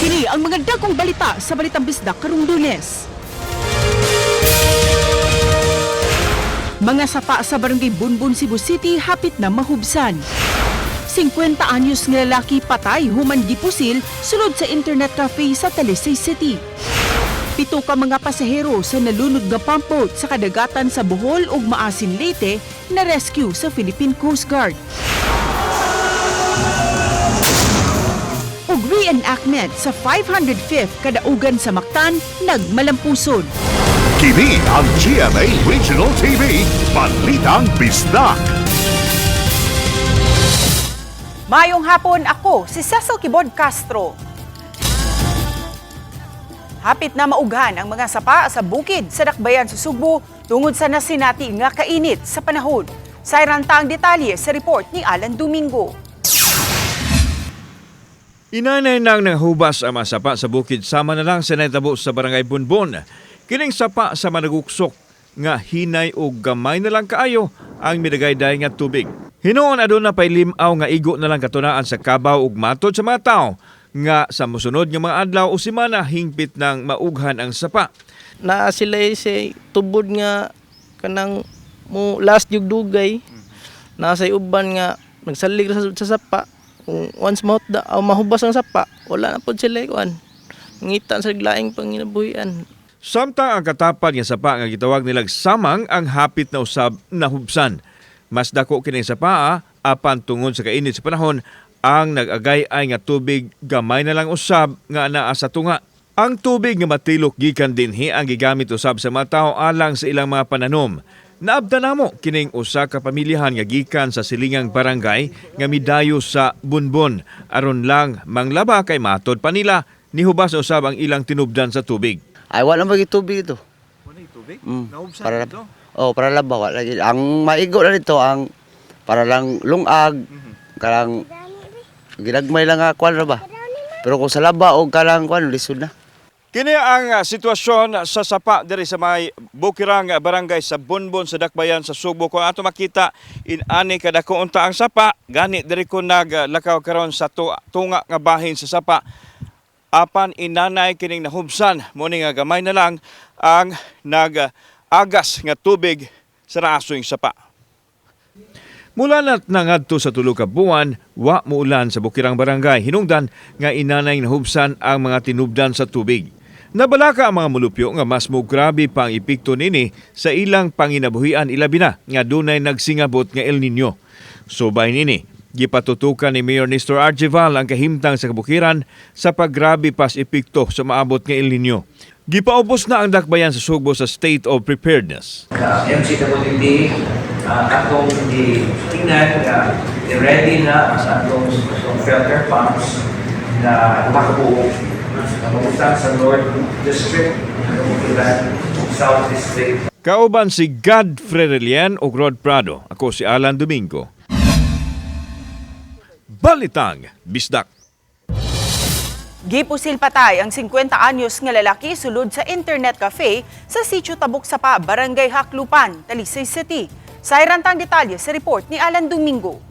Kini ang mga dagkong balita sa Balitang Bisdak karong Lunes. Mga sapa sa Barangay Bunbon, Cebu City hapit na mahubsan. 50 anyos nga lalaki patay human gipusil sulod sa internet cafe sa Talisay City. 7 ka mga pasahero sa nalunod nga pampot sa kadagatan sa Bohol ug Maasin, Leyte na rescue sa Philippine Coast Guard. Ug reenactment sa 505th kadaugan sa Mactan nagmalampuson. Kini ang GMA Regional TV, Balitang Bisdak. Mayong hapon, ako si Cecil Kibod Castro. Hapit na maughan ang mga sapa sa bukid sa Dakbayan sa Sugbo tungod sa nasinati nga kainit sa panahon. Sayranta ang detalye sa report ni Alan Domingo. Inanay nang nahubas ang mga sapa sa bukid sama na lang sa naitabo sa Barangay Bunbon. Kining sapa sa managuksok nga hinay o gamay na lang kaayo ang midagayday nga tubig. Hinoon aduna pay limaw nga igo na lang katunaan sa kabaw ug matod sa mga tawo nga sa mosunod nga mga adlaw o semana hingpit ng maughan ang sapa. Na sila say tubod nga kanang mo last yung dugay. Nasa uban nga nagsalig sa sapa. Kung once mahubas ang sapa, wala na po sila ikuan. Ngitan sa laing panginabuhian. Samtang ang katapad nga sapa nga gitawag nilag samang ang hapit na usab na hubsan. Mas dako kini sa paa apan tungod sa kainit sa panahon ang nag-agay-ay nga tubig gamay na lang usab nga anaa sa tunga. Ang tubig nga matilok gikan dinhi ang gigamit usab sa mga tawo alang sa ilang mga pananom. Naabda namo kining usa ka pamilyahan nga gikan sa silingang barangay nga midayo sa Bunbon aron lang manglaba kay matod pa nila nihubas usab ang ilang tinubdan sa tubig. Ay, wala magiging tubig ito. Wala tubig? Nahubsan para dito? Para laba. Wala. Ang maigo na dito, ang para lang lungag, karang ginagmay lang kwan na ba? Pero kung sa laba o karang kwan, lisod na. Kini ang sitwasyon sa sapa diri sa may Bukirang barangay sa Bunbon sa Dakbayan sa Subo. Kung ato makita inani kadako unta ang sapa, gani diri ko naglakaw karon sa tunga nga bahin sa sapa. Apan inanay kining nahubsan mo ni nga gamay na lang ang nag-agas nga tubig sa naasoy sapa. Mula na't nangadto sa tulo ka buwan, wa muulan sa Bukirang barangay. Hinungdan nga inanay nahubsan ang mga tinubdan sa tubig. Nabalaka ang mga mulupyo nga mas mo grabe pa ang epekto nini sa ilang panginabuhian ilabi na nga dunay nagsingabot nga El Nino. Subay nini, gipatutukan ni Mayor Nestor Arjeval ang kahimtang sa kabukiran sa paggrabe pas epekto sa maabot nga El Nino. Gipaubos na ang Dakbayan sa Sugbo sa state of preparedness. MCWD, atong tingnan na ready na sa atong filter pumps na makabuo. Namunta sa North District, namunta South District. Kauban si Gad Frerelian o Rod Prado. Ako si Alan Domingo. Balitang Bisdak. Gipusil patay ang 50 anyos nga lalaki sulod sa internet cafe sa Sitio Tabok Sapa, Barangay Haklupan, Talisay City. Sayrantang detalye sa report ni Alan Domingo.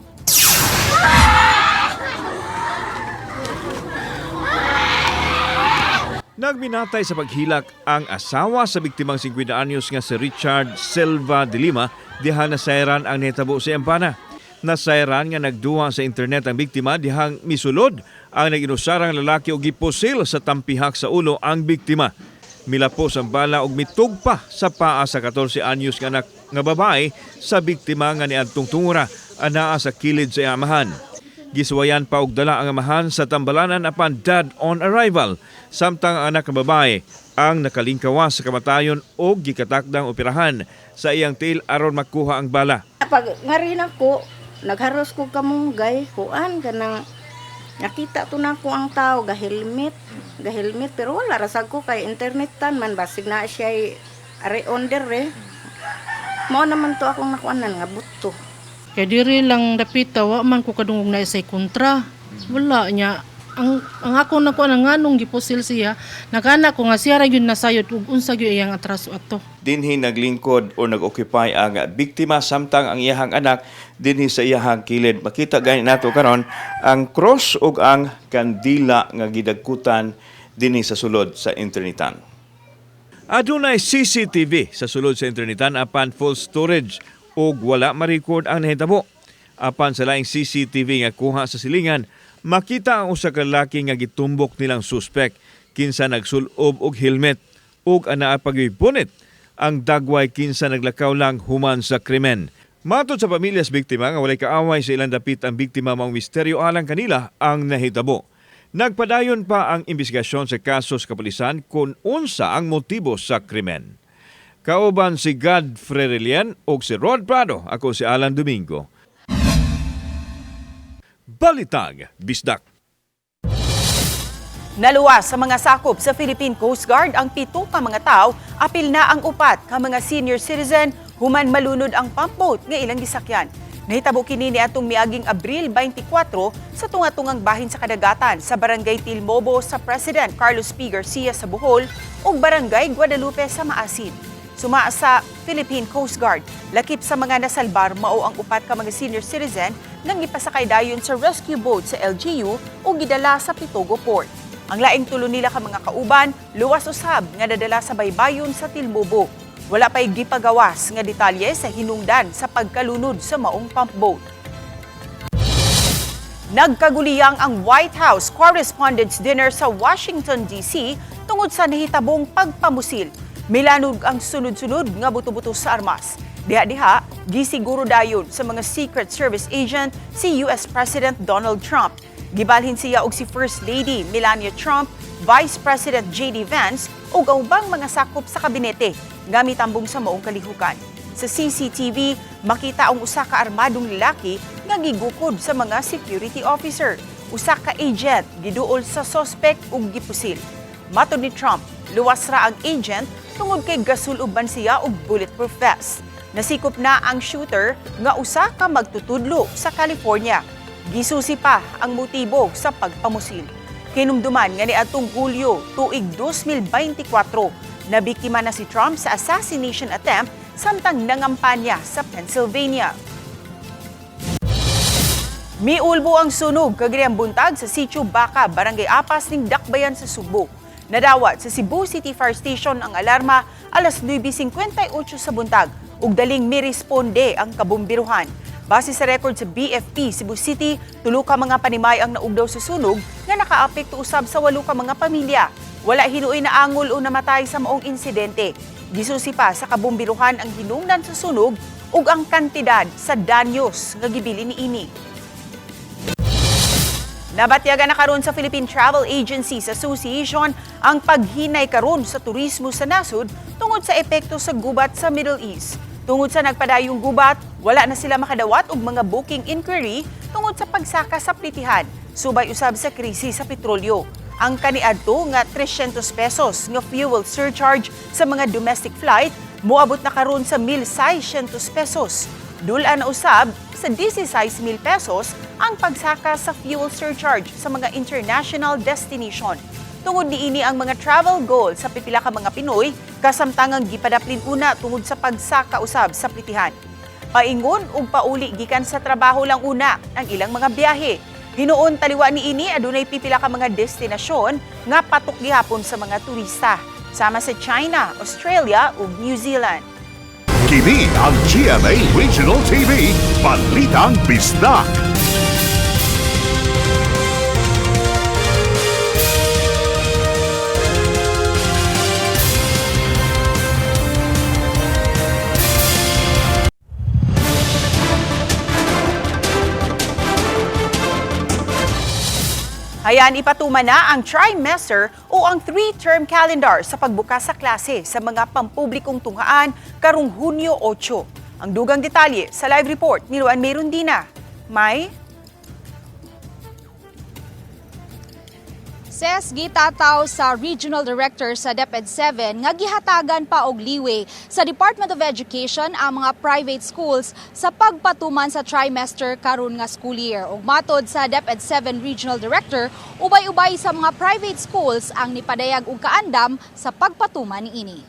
Nagminatay sa paghilak ang asawa sa biktimang 50 anyos nga si Richard Silva de Lima diha nasayran ang netabo sa Empana. Nasayran nga nagduwa sa internet ang biktima dihang misulod ang naginusarang lalaki o gipusil sa tampihak sa ulo ang biktima. Milapos ang bala og mitugpa sa paa sa 14 anyos nga anak nga babae sa biktima nga niadtong tungura anaa sa kilid sa amahan. Giswayan pa og dala ang amahan sa tambalanan apan dead on arrival samtang ang anak nga babae ang nakalingkawas sa kamatayon o gikatakdang operahan sa iyang tail aron makuha ang bala. Pag ngarin ako, nagharos ko kamunggay, kuan kanang nakita to na ko ang tao gahilmet pero wala rasag ko kay internetan man basig na siya are onder mao naman to akong nakuanan nga buto. Kaya diri lang dapita wa man ko kadungog na isay kontra. Wala niya. ang ako na ko nganong gipusil siya, nagana ko nga siya ra gyud nasayod ug unsa gyud iyang atraso ato. Dinhi naglingkod o nag-occupy ang biktima samtang ang iyahang anak dinhi sa iyahang kilid. Makita gani nato karon ang cross ug ang kandila nga gidagkutan dinhi sa sulod sa internetan. Adunay CCTV sa sulod sa internetan apan full storage ug wala ma-record ang nahitabo. Apan sa laing CCTV nga kuha sa silingan, makita ang usa ka lalaki nga gitumbok nilang suspect kinsa nagsulob og helmet ug anaa pagypunit ang dagway kinsa naglakaw lang human sa krimen. Matod sa pamilya sa biktima nga walay kaaway sa ilang dapit ang biktima maong misteryo alang kanila ang nahitabo. Nagpadayon pa ang investigasyon sa kaso sa kapulisan kung unsa ang motibo sa krimen. Kauban si God Frerelian o si Rod Prado, ako si Alan Domingo. Balitag Bisdak. Naluwas sa mga sakop sa Philippine Coast Guard ang 7 ka mga tao, apil na ang 4 ka mga senior citizen human malunod ang pump boat nga ilang gisakyan. Nahitabo kini ni atong miaging Abril 24 sa tunga-tungang bahin sa kadagatan sa Barangay Tilmobo sa President Carlos P. Garcia sa Bohol ug Barangay Guadalupe sa Maasin. Suma sa Philippine Coast Guard, lakip sa mga nasalbar mao ang 4 ka mga senior citizen nang ipasakay dayon sa rescue boat sa LGU o gidala sa Pitogo Port. Ang laing tulo nila ka mga kauban, luwas usab nga nadala sa baybayon sa Tilmobo. Wala pa'y gipagawas nga detalye sa hinungdan sa pagkalunod sa maong pump boat. Nagkaguliyang ang White House Correspondents' Dinner sa Washington, D.C. tungod sa nahitabong pagpamusil. Milanog ang sunod-sunod nga buto-buto sa armas. Diha-diha, gisiguro dayon sa mga Secret Service agent si US President Donald Trump. Gibalhin siya og si First Lady Melania Trump, Vice President J.D. Vance ug ubang mga sakop sa kabinete nga mitambong sa maong kalihukan. Sa CCTV, makita ang usa ka armadong lalaki nga gigukod sa mga security officer. Usa ka agent giduol sa suspect ug gipusil. Matod ni Trump, luwas ra ang agent tungod kay gasuluban siya og bulletproof vest. Nasikop na ang shooter nga usa ka magtutudlo sa California. Gisusi pa ang motibo sa pagpamusil. Kinumduman nga niadtong Hulyo tuig 2024 na biktima na si Trump sa assassination attempt samtang nangampanya sa Pennsylvania. Miulbo ang sunog kagiriang buntag sa Sitio Baca, Barangay Apas ning Dakbayan sa Subo. Nadawat sa Cebu City Fire Station ang alarma alas 9:58 sa buntag ug daling miresponde ang kabombiruhan. Base sa record sa BFP Cebu City, 3 ka mga panimay ang naugdaw sa sunog nga nakaapekto usab sa 8 ka mga pamilya. Wala hinuoy na angol o namatay sa maong insidente. Gisusi pa sa kabombiruhan ang hinungdan sa sunog ug ang kantidad sa danyos nga gibili niini. Nabatyagan na karon sa Philippine Travel Agencies Association ang paghinay karon sa turismo sa nasud tungod sa epekto sa gubat sa Middle East. Tungod sa nagpadayong gubat, wala na sila makadawat og mga booking inquiry tungod sa pagsaka sa plitihan, subay usab sa krisis sa petrolyo. Ang kaniadto nga 300 pesos nga fuel surcharge sa mga domestic flight moabot na karon sa 1,600 pesos. Dula na usab sa 16,000 pesos ang pagsaka sa fuel surcharge sa mga international destination. Tungod niini ang mga travel goal sa pipila ka mga Pinoy kasamtangang gipadaplin una tungod sa pagsaka usab sa plitihan. Paingon ug pauli gikan sa trabaho lang una ang ilang mga biyahe. Hinuon taliwa niini adunay pipila ka mga destinasyon nga patok gihapon sa mga turista sama sa China, Australia ug New Zealand. Kini ang GMA Regional TV, Balitang Bisdak. Ayan, ipatuman na ang trimester o ang 3-term calendar sa pagbukas sa klase sa mga pampublikong tunghaan karong Hunyo 8. Ang dugang detalye sa live report ni Luan Merundina. May? Ses gitataw sa Regional Director sa DepEd 7 nga gihatagan pa og liway sa Department of Education ang mga private schools sa pagpatuman sa trimester karon nga school year. Ug matod sa DepEd 7 Regional Director, ubay-ubay sa mga private schools ang nipadayag og kaandam sa pagpatuman niini.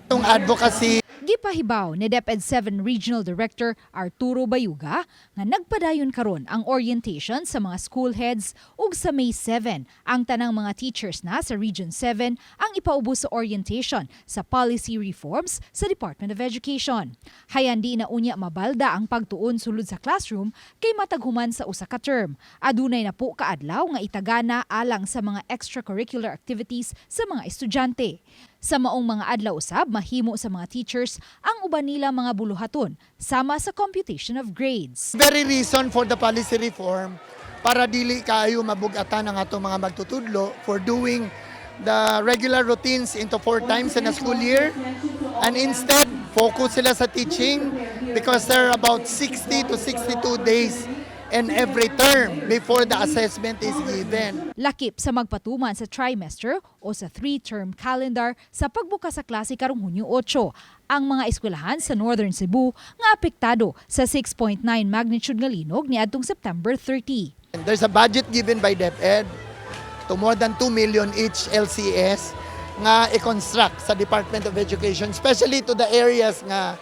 Itong advocacy Gipahibaw ni DepEd 7 Regional Director Arturo Bayuga nga nagpadayon karon ang orientation sa mga school heads ug sa May 7 ang tanang mga teachers na sa Region 7 ang ipaubos sa orientation sa policy reforms sa Department of Education. Hayandi na unya mabalda ang pagtuon sulod sa classroom kay mataghuman sa usa ka term. Adunay na po kaadlaw nga itagana alang sa mga extracurricular activities sa mga estudyante. Sa maong mga adlaw usab, mahimo sa mga teachers ang uban nila mga buluhaton sama sa computation of grades. very reason for the policy reform para dili kayo mabugatan ang atong mga magtutudlo for doing the regular routines into 4 times in a school year, and instead focus sila sa teaching because there are about 60 to 62 days in every term before the assessment is given. Lakip sa magpatuman sa trimester o sa 3-term calendar sa pagbukas sa klase karong Hunyo 8 ang mga eskwelahan sa Northern Cebu nga apektado sa 6.9 magnitude nga linog niadtong September 30. There's a budget given by DepEd to more than 2 million each LCS nga i-construct sa Department of Education, especially to the areas nga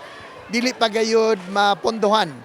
dili pa gayud mapondohan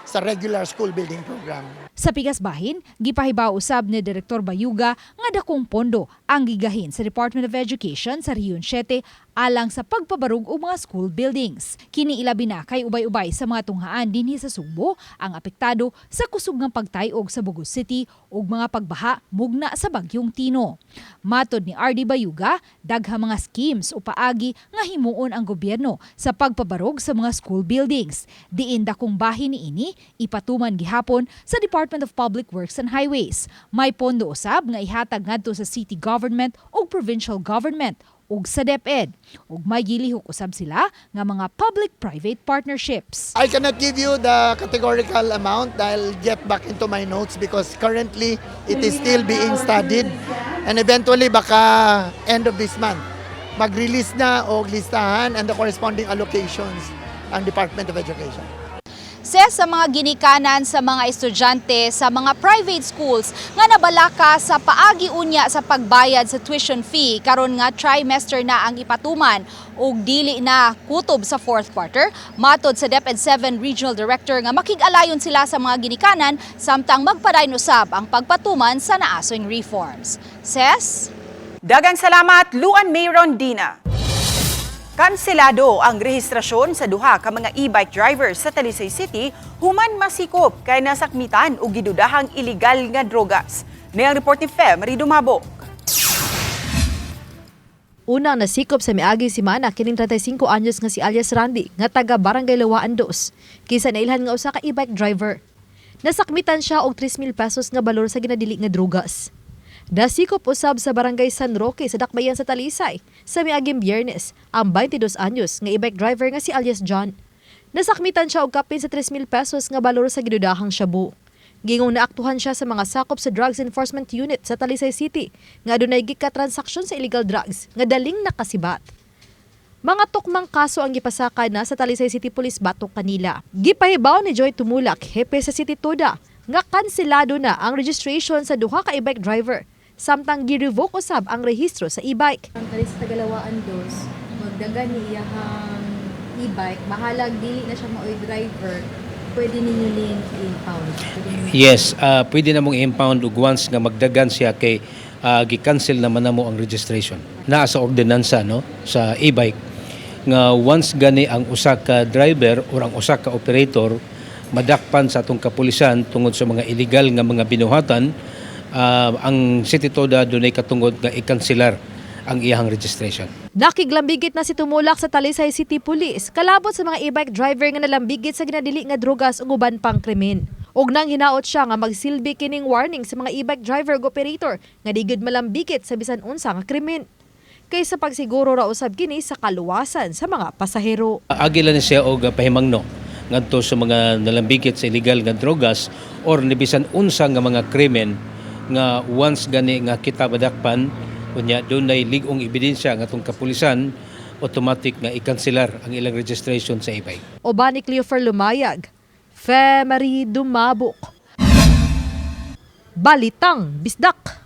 sa regular school building program. Sa Pigasbahin, gipahibaw usab ni Direktor Bayuga nga dakong pondo ang gigahin sa Department of Education sa Region 7 alang sa pagpabarug og mga school buildings. Kini ilabi na kay ubay-ubay sa mga tunghaan dinhi sa Subo ang apektado sa kusog nga pagtayog sa Bugos City ug mga pagbaha mugna sa bagyong Tino. Matod ni RD Bayuga, daghang mga schemes o paagi nga himuon ang gobyerno sa pagpabarog sa mga school buildings. Diin dakong bahin niini ipatuman gihapon sa Department of Public Works and Highways. May pondo usab nga ihatag ngadto sa city government o provincial government ug sa DepEd. Ug may gilihok usab sila nga mga public-private partnerships. I cannot give you the categorical amount. I'll get back into my notes because currently it is still being studied, and eventually baka end of this month mag-release na og listahan and the corresponding allocations ang Department of Education. Ses sa mga ginikanan sa mga estudyante sa mga private schools nga nabalaka sa paagi unya sa pagbayad sa tuition fee karon nga trimester na ang ipatuman ug dili na kutob sa 4th quarter. Matod sa DepEd 7 Regional Director nga makig-alayon sila sa mga ginikanan samtang magpadayon usab ang pagpatuman sa naasoing reforms. Ses? Daghang salamat, Luan May Rondina. Kanselado ang rehistrasyon sa duha ka mga e-bike drivers sa Talisay City human masikop kay nasakmitan og gidudahang illegal nga drogas. Niyang report ni Fem Ridumabo. Unang nasikop sa miagi si Mana kining 35 anyos nga si alias Randy nga taga Barangay Lawaan Dos. Kisa nailhan nga usa ka e-bike driver. Nasakmitan siya og 3,000 pesos nga balor sa ginadili nga drogas. Nasikop usab sa Barangay San Roque sa Dakbayan sa Talisay sa miaging Biyernes ang 22 anyos nga e-bike driver nga si alias John. Nasakmitan siya og kapin sa 3,000 pesos nga balor sa gidudahang shabu. Gingong naaktuhan siya sa mga sakop sa Drugs Enforcement Unit sa Talisay City nga adunay gika-transaksyon sa illegal drugs nga daling nakasibat. Mga tukmang kaso ang gipasaka na sa Talisay City Police batok kanila. Gipahibaw ni Joy Tumulak, hepe sa City Toda, nga kanselado na ang registration sa duha ka e-bike driver. Samtang gi-revoke usab ang rehistro sa e-bike. Ang talis Tagalawaan Dos, magdaga ni iyahang e-bike, mahalag dili na siya maoy driver, pwede ninyo link impound. Yes, pwede na mong impound ug once nga magdagan siya kay gi-cancel naman na mo ang registration. Naa sa ordinansa no sa e-bike nga once gani ang usa ka driver or ang usa ka operator madakpan sa atong kapulisan tungod sa mga illegal nga mga binuhatan, ang City Toda dunay katungod nga i-cancelar ang iyang registration. Nakiglambigit na si Tumulak sa Talisay City Police kalabot sa mga e-bike driver nga nalambigit sa ginadili nga drogas ug uban pang krimen. Og nang hinaot siya nga magsilbi kining warning sa mga e-bike driver ug operator nga di gid malambigit sa bisan unsa nga krimen. Kaysa pagsiguro ra usab kini sa kaluwasan sa mga pasahero. Agila ni siya og pahimangno ngadto sa mga nalambigit sa illegal nga drogas or ni bisan unsa nga mga krimen nga once gani nga kita madakpan unya dunay ligong ebidensya nga atong kapulisan, automatic nga ikanselar ang ilang registration sa e-bike. Uban ni Cleofer Lumayag, Femari Dumabok. Balitang Bisdak.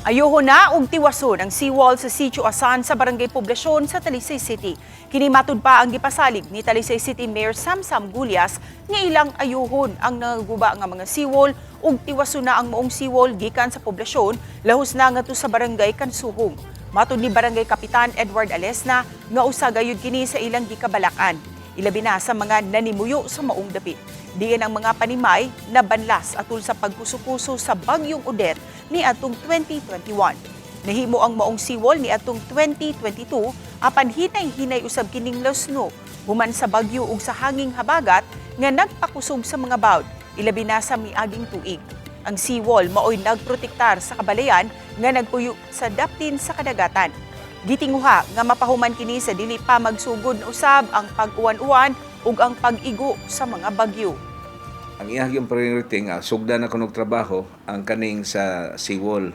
Ayuho na og tiwason ang seawall sa Sitio Asan sa Barangay Poblasyon sa Talisay City. Kini matud pa ang gipasalig ni Talisay City Mayor Samsam Gulyas nga ilang ayuhon ang nangaguba nga mga seawall ug tiwason na ang maong seawall gikan sa poblasyon lahos na ngadto sa Barangay Kansuhong. Matud ni Barangay Kapitan Edward Alesna nga usa gayud kini sa ilang gikabalakan. Ilabi na sa mga nanimuyo sa maong dapit. Diyan ang mga panimay na banlas atul sa pagkusukuso sa Bagyong Odette ni atong 2021. Nahimo ang maong seawall ni atong 2022 apan hinay-hinay usab kining losno human sa bagyo ug sa hanging habagat nga nagpakusog sa mga bawd ilabi na sa miaging tuig. Ang seawall maoy nagprotektar sa kabalayan nga nagpuyo sa daptin sa kadagatan. Gitinguha nga mapahuman kini sa dili pa magsugod na usab ang pag-uwan-uwan ug ang pag-igo sa mga bagyo. Ang iyang priority nga sugdan na kunog trabaho ang kaning sa seawall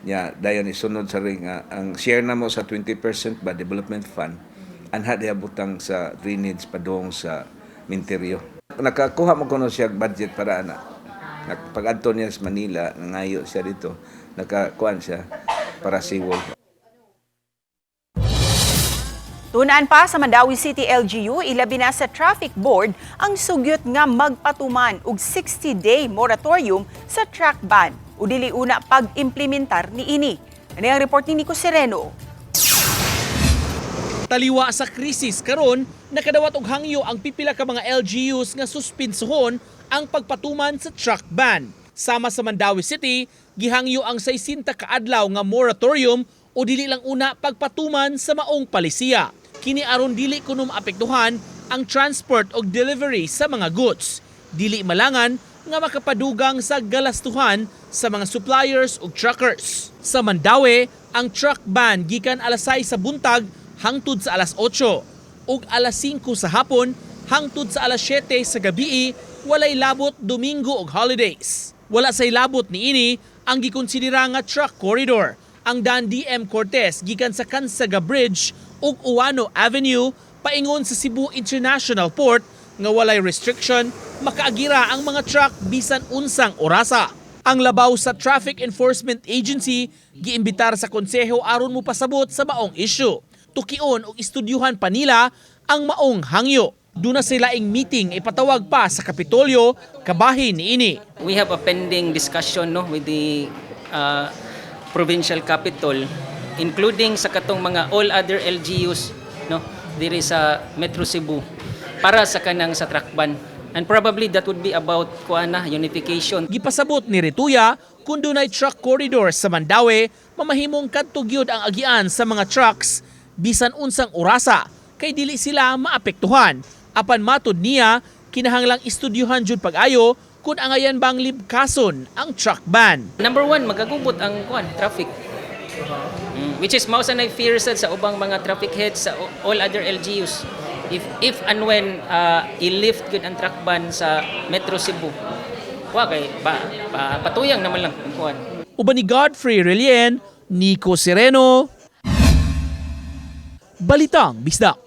nya dayon isunod sa ring ang share namo sa 20% ba development fund anha diha butang sa drainage padong sa Minteryo. Nakakuha mo kuno siya budget para ana. Pag-adto niya sa Manila ngayo siya dito nakakuan siya para seawall. Tunaan pa sa Mandawi City LGU, ilabi na sa Traffic Board ang sugyot nga magpatuman og 60-day moratorium sa truck ban o dili una pag-implementar ni ini. Ano ang report ni Nico Sereno? Taliwa sa krisis karon, nakadawat og hangyo ang pipila ka mga LGUs nga suspinsuhon ang pagpatuman sa truck ban. Sama sa Mandawi City, gihangyo ang 60 ka adlaw nga moratorium o dili lang una pagpatuman sa maong palisiya. Kini aron dili kuno maapektuhan ang transport o delivery sa mga goods. Dili malangan nga makapadugang sa galastuhan sa mga suppliers o truckers. Sa Mandawi, ang truck ban gikan alas 6 sa buntag hangtod sa alas 8 ug alas 5 sa hapon hangtod sa alas 7 sa gabii, walay labot Domingo ug holidays. Wala say labot niini ang gikonsidera nga truck corridor. Ang Dan DM Cortez gikan sa Kansaga Bridge ug Uwano Avenue paingon sa Cebu International Port nga walay restriction, makaagira ang mga truck bisan unsang orasa. Ang labaw sa Traffic Enforcement Agency giimbitar sa konseho aron mo pasabot sa maong issue. Tukion ug istudyuhan pa nila ang maong hangyo. Duna sila ing meeting ipatawag pa sa Kapitolyo kabahin niini. We have a pending discussion with the provincial capital, including sa katong mga all other LGUs diri sa Metro Cebu para sa kanang sa truck ban. And probably that would be about unification. Gipasabot ni Rituya kung dunay truck corridor sa Mandawi, mamahimong kadto gyud ang agian sa mga trucks bisan unsang orasa kay dili sila maapektuhan. Apan matud niya, kinahanglang istudyuhan jud pag-ayo kung angayan bang libkason ang truck ban. Number one, magagubot ang traffic. Which is mao sa fear sa ubang mga traffic heads sa all other LGUs. If and when i-lift gud ang truck ban sa Metro Cebu, patuyang naman lang ang kuan. Uban ni Godfrey Relien, Nico Sereno, Balitang Bisdak.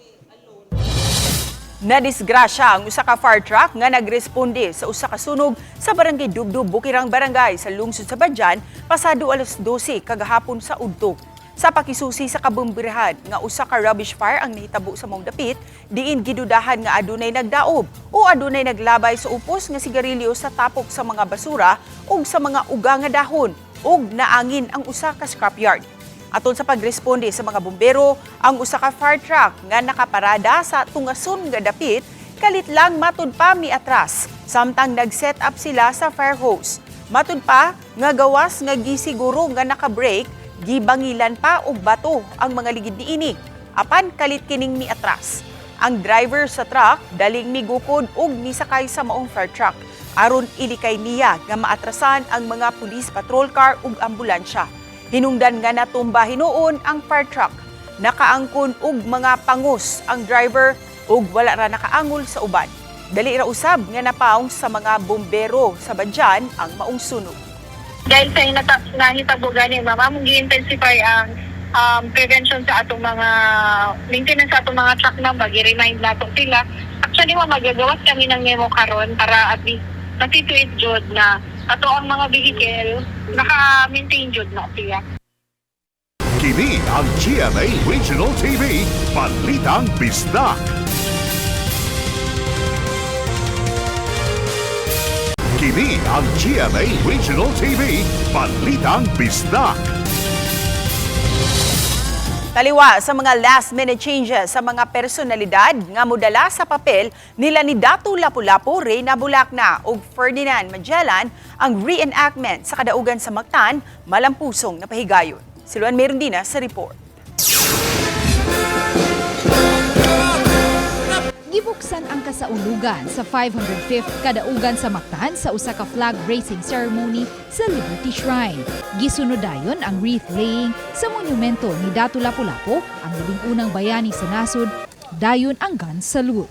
Nadisgrasya ang usa ka fire truck nga nagresponde sa usa ka sunog sa Barangay Dubdub, Bukirang Barangay sa lungsod sa Badyan pasado alas 12 kagahapon sa udto. Sa pakisusi sa kabumbirahan nga usa ka rubbish fire ang nahitabo sa maong dapit, diin gidudahan nga adunay nagdaob o adunay naglabay sa upos nga sigarilyo sa tapok sa mga basura ug sa mga uga nga dahon ug naangin ang usa ka scrapyard. Aton sa pagresponde sa mga bumbero, ang usa ka fire truck nga nakaparada sa tungason nga dapit kalit lang matud pa miatras samtang nag-set up sila sa fire hose. Matud pa nga gawas nga gisiguro nga naka-brake, gibangilan pa og bato ang mga ligid niini. Apan kalit kining miatras. Ang driver sa truck daling migukod og misakay sa maong fire truck aron ilikay niya nga maatrasan ang mga police patrol car ug ambulansya. Hinungdan nga natumba hinuon ang fire truck. Nakaangkon og mga pangus ang driver ug wala ra nakaangol sa uban. Dali ra usab nga napaong sa mga bombero sa Badyan ang maong sunog. Dahil sa nahitabo gani, ma'am, among gi-intensify ang prevention sa atong mga maintenance sa atong mga truck number, gi-remind nato sila. Actually, magagawas kami ng memo karon para at least natituit jud na ato ang mga vehicle naka-maintain jud na siya. Kini ang GMA Regional TV, Balitang Bisdak. Kini ang GMA Regional TV, Balitang Bisdak. Taliwa sa mga last-minute changes sa mga personalidad nga modala sa papel nila ni Datu Lapu-Lapu, Reyna Bulacna ug Ferdinand Magellan ang reenactment sa kadaugan sa Mactan, malampusong napahigayon. Si Luan Merendina sa report. Gibuksan ang kasaulugan sa 505th kadaugan sa Mactan sa usa ka flag raising ceremony sa Liberty Shrine. Gisunod dayon ang wreath laying sa monumento ni Datu Lapu-Lapu, ang labing unang bayani sa nasod, dayon ang gun salute.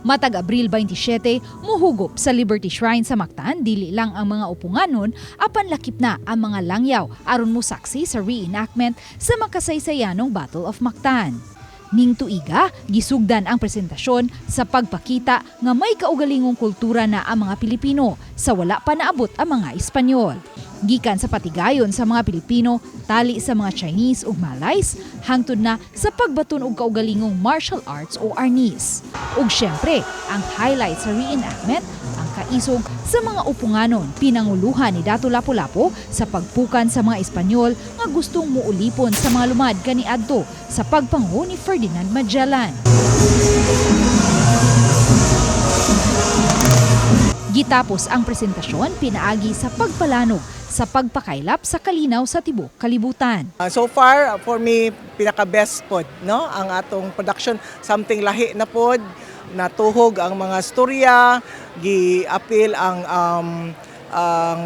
Matag Abril 27, muhugop sa Liberty Shrine sa Mactan, dili lang ang mga upunganon, apan lakip na ang mga langyaw aron mosaksi sa reenactment sa makasaysayanong Battle of Mactan. Ning tuiga, gisugdan ang presentasyon sa pagpakita nga may kaugalingong kultura na ang mga Pilipino sa wala pa naabot ang mga Espanyol. Gikan sa patigayon sa mga Pilipino, tali sa mga Chinese ug Malays, hangtod na sa pagbaton og kaugalingong martial arts o arnis. Ug syempre, ang highlight sa reenactment, ang kaisog sa mga upunganon, pinanguluhan ni Datu Lapu-Lapu sa pagpukan sa mga Espanyol nga gustong muulipon sa mga lumad kaniadto sa pagpangu ni Ferdinand Magellan. Gitapos ang presentasyon, pinaagi sa pagpalanog sa pagpakailap sa kalinaw sa tibuok kalibutan. So far, for me, pinaka-best pod, no? Ang atong production, something lahi na pod, natuhog ang mga storya, gi-appeal ang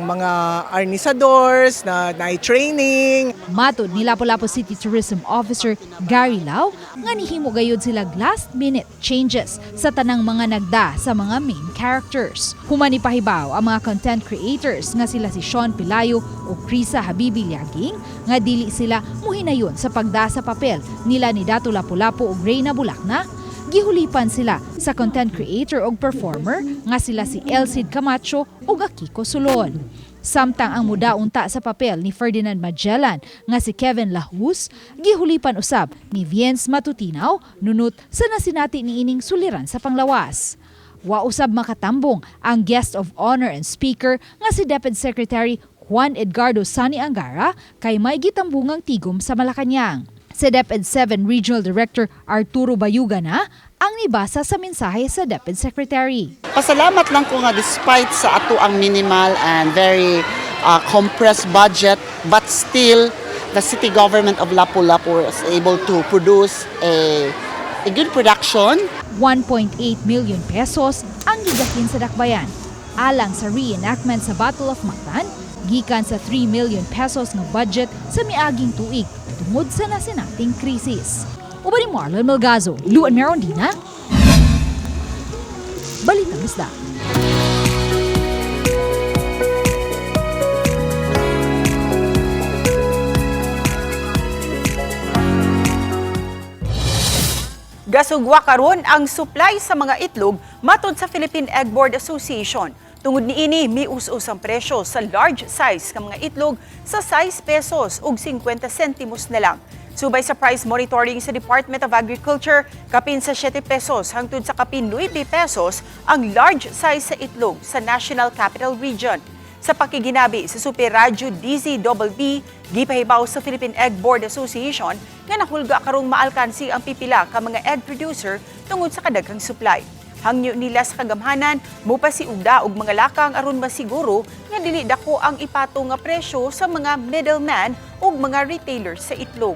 mga arnisadors na training. Matod ni Lapu-Lapu City Tourism Officer Gary Lau nga nihimo gayud sila last-minute changes sa tanang mga nagda sa mga main characters. Humani pahibaw ang mga content creators nga sila si Sean Pilayo o Krisa Habibi Liaging nga dili sila muhinayon sa pagda sa papel nila ni Datu Lapu-Lapu o Reyna Bulacna. Gihulipan sila sa content creator o performer nga sila si Elcid Camacho o Akiko Sulon. Samtang ang mudaunta sa papel ni Ferdinand Magellan nga si Kevin Lahus, gihulipan usab ni Viens Matutinaw nunot sa nasinati niining suliran sa panglawas. Wa usab makatambong ang guest of honor and speaker nga si Deputy Secretary Juan Edgardo Sani Angara kay may gitambungang tigom sa Malacañang. Si DepEd 7 Regional Director Arturo Bayuga na ang nibasa sa mensahe sa DepEd Secretary. Pasalamat lang ko nga despite sa ato ang minimal and very compressed budget, but still the city government of Lapu-Lapu was able to produce a good production. 1.8 million pesos ang gigahin sa dakbayan. Alang sa reenactment sa Battle of Mactan, gikan sa 3 million pesos nga budget sa miaging tuig tungod sa nasinating krisis. Uba ni Marlon Melgazo, Luan Merendina, Balitang Bisdak. Gasugwa karon ang supply sa mga itlog matod sa Philippine Egg Board Association. Tungod niini, mius-us ang presyo sa large size ng mga itlog sa 6 pesos ug 50 sentimos na lang. Subay sa price monitoring sa Department of Agriculture, kapin sa 7 pesos hangtod sa kapin 9 pesos ang large size sa itlog sa National Capital Region. Sa pakiginabi sa Super Radyo DZBB, gipahibaw sa Philippine Egg Board Association nga nahulga karong maalkansi ang pipila ka mga egg producer tungod sa kadaghang supply. Hangyo nila sa kagamhanan, mupasiugda og mga lakang aron masiguro nga dili dako ang ipato nga presyo sa mga middleman ug mga retailers sa itlog.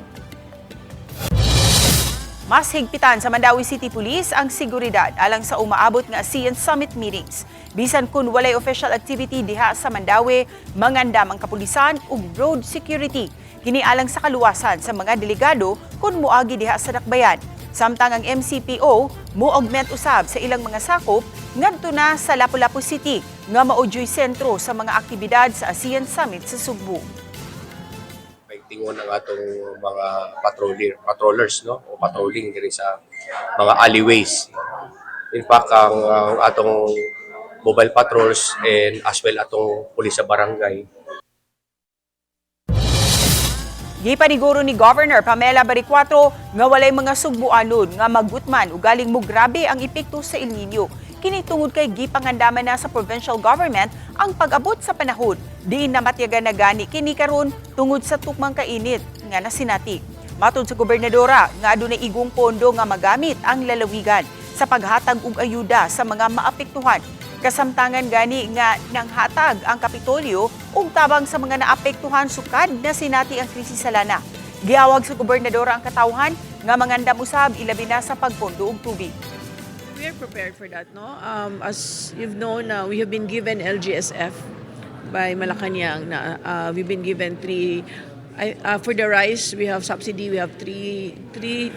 Mas higpitan sa Mandawi City Police ang seguridad alang sa umaabot nga ASEAN Summit meetings. Bisan kun walay official activity diha sa Mandawi, mangandam ang kapulisan ug road security. Kini alang sa kaluwasan sa mga delegado kung muagi diha sa dakbayan. Samtang ang MCPO mo-augment usab sa ilang mga sakop ngadto na sa Lapu-Lapu City nga maudyoy sentro sa mga aktibidad sa ASEAN Summit sa Subo. Tingon ang atong mga patrollers no o patrolling diri sa mga alleyways. In fact ang atong mobile patrols and as well atong pulis sa barangay. Gipaniguro ni Governor Pamela Baricuatro nga walay mga sugbuanon nga magutman ug galing mo grabe ang epekto sa El Nino. Kini tungod kay gipangandaman na sa provincial government ang pag-abot sa panahon. Diin na matyagan na gani kini karon tungod sa tukmang kainit nga nasinati. Matod sa gobernadora nga adunay igong pondo nga magamit ang lalawigan sa paghatag og ayuda sa mga maapektuhan. Kasamtangan gani nga nanghatag ang Kapitolyo ug tabang sa mga naapektuhan sukad na sinati ang krisis sa lana. Giawag sa gobernadora ang katawhan nga mangandam usab ilabi na sa pagpondo og tubig. We are prepared for that, no? As you've known, we have been given LGSF by Malacanang. We've been given for the rice, we have subsidy. We have 360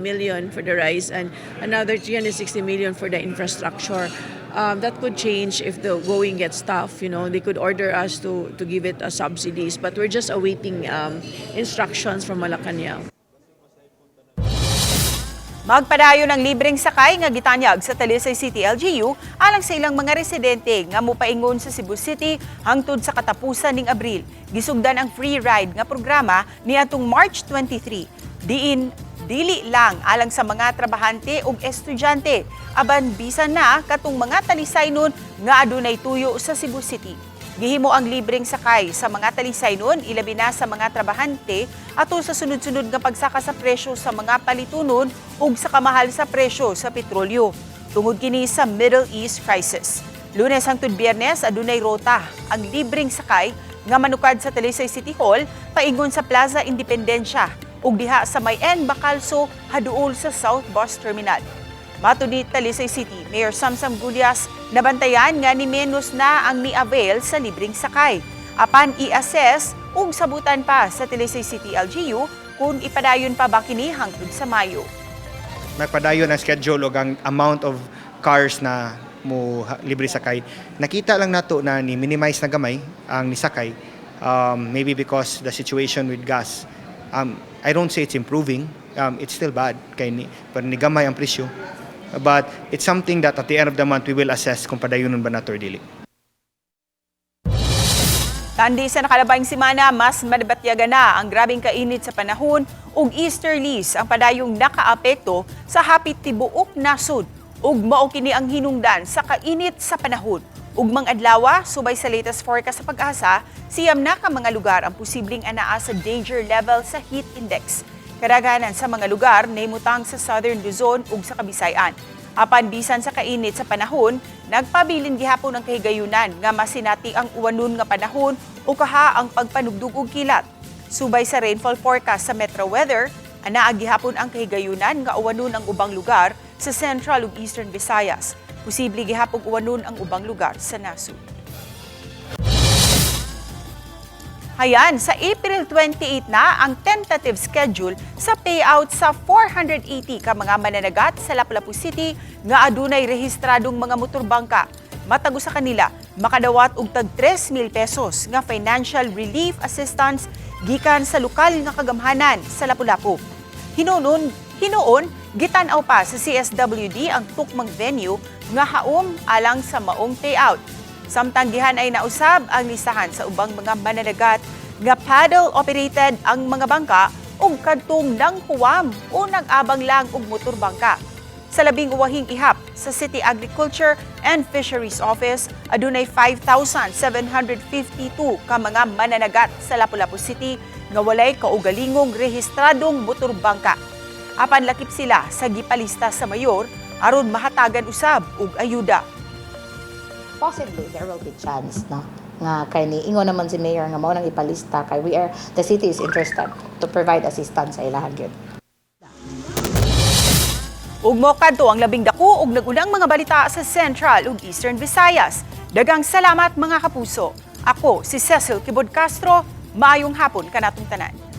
million for the rice and another 360 million for the infrastructure. That could change if the going gets tough. You know, they could order us to give it as subsidies, but we're just awaiting instructions from Malacanang. Magpadayon ng libreng sakay nga gitanyag sa Talisay City LGU alang sa ilang mga residente nga mopaingon sa Cebu City hangtod sa katapusan ning Abril. Gisugdan ang free ride nga programa niadtong March 23. Diin dili lang alang sa mga trabahante ug estudyante, aban bisan na katong mga talisaynon nga adunay tuyo sa Cebu City. Gihimo ang libreng sakay sa mga talisaynon ilabi na sa mga trabahante atol sa sunod-sunod nga pagsaka sa presyo sa mga palitunon ug sa kamahal sa presyo sa petrolyo. Tungod kini sa Middle East crisis. Lunes hangtod Biyernes adunay rota ang libreng sakay nga manukad sa Talisay City Hall paingon sa Plaza Independencia ug diha sa may N Bacalso haduol sa South Bus Terminal. Matod ni Talisay City Mayor Samsam Gulyas, nabantayan nga ni menos na ang ni-avail sa libreng sakay. Apan i-assess ug sabutan pa sa Talisay City LGU kung ipadayon pa ba kini hangtod sa Mayo. Nagpadayon ang schedule ug ang amount of cars na mo libre sakay. Nakita lang nato na ni minimize na gamay ang nisakay. Maybe because the situation with gas. I don't say it's improving. It's still bad kay pero ni gamay ang presyo. But it's something that at the end of the month we will assess kung padayunon ba nato or dili. Kandi sa nakalabayng semana, mas madabatyaga na ang grabing kainit sa panahon ug easterlies ang padayong nakaapekto sa hapit tibuok nasod ug mao kini ang hinungdan sa kainit sa panahon. Ug adlaw subay sa latest forecast sa Pag-asa, siyam na ka mga lugar ang posibleng anaa sa danger level sa heat index. Kadaghanan sa mga lugar nahimutang sa Southern Luzon ug sa Kabisayan. Apan bisan sa kainit sa panahon, nagpabilin gihapon ang kahigayunan nga masinati ang uwanon nga panahon o kaha ang pagpanugdug og kilat. Subay sa rainfall forecast sa Metro Weather, anaa gihapon ang kahigayunan nga uwanon ang ubang lugar sa Central ug Eastern Visayas. Posible gihapon uwanon ang ubang lugar sa nasud. Hayan, sa April 28 na ang tentative schedule sa payout sa 480 ka mga mananagat sa Lapu-Lapu City nga adunay rehistradong mga motorbangka. Matago sa kanila, makadawat og tag 3,000 pesos nga financial relief assistance gikan sa lokal nga kagamhanan sa Lapu-Lapu. Hinuon, gitan-aw pa sa CSWD ang tukmang venue nga haom alang sa maong payout. Samtang gihan ay nausab ang listahan sa ubang mga mananagat nga paddle-operated ang mga bangka ug kadtong nanghuwam o nag-abang lang og motorbangka. Sa labing uwahing ihap sa City Agriculture and Fisheries Office, adunay 5,752 ka mga mananagat sa Lapu-Lapu City nga walay kaugalingong rehistradong motorbangka. Apan lakip sila sa gipalista sa mayor aron mahatagan usab og ayuda. Possibly there will be chance na nga kay ni ingon naman si mayor nga mao nang ipalista kay the city is interested to provide assistance sa ilahan gyud. Ug mo kadto ang labing dako ug nagunang mga balita sa Central ug Eastern Visayas. Daghang salamat mga kapuso. Ako si Cecil Kibod Castro, Maayong hapon kanatong tanan.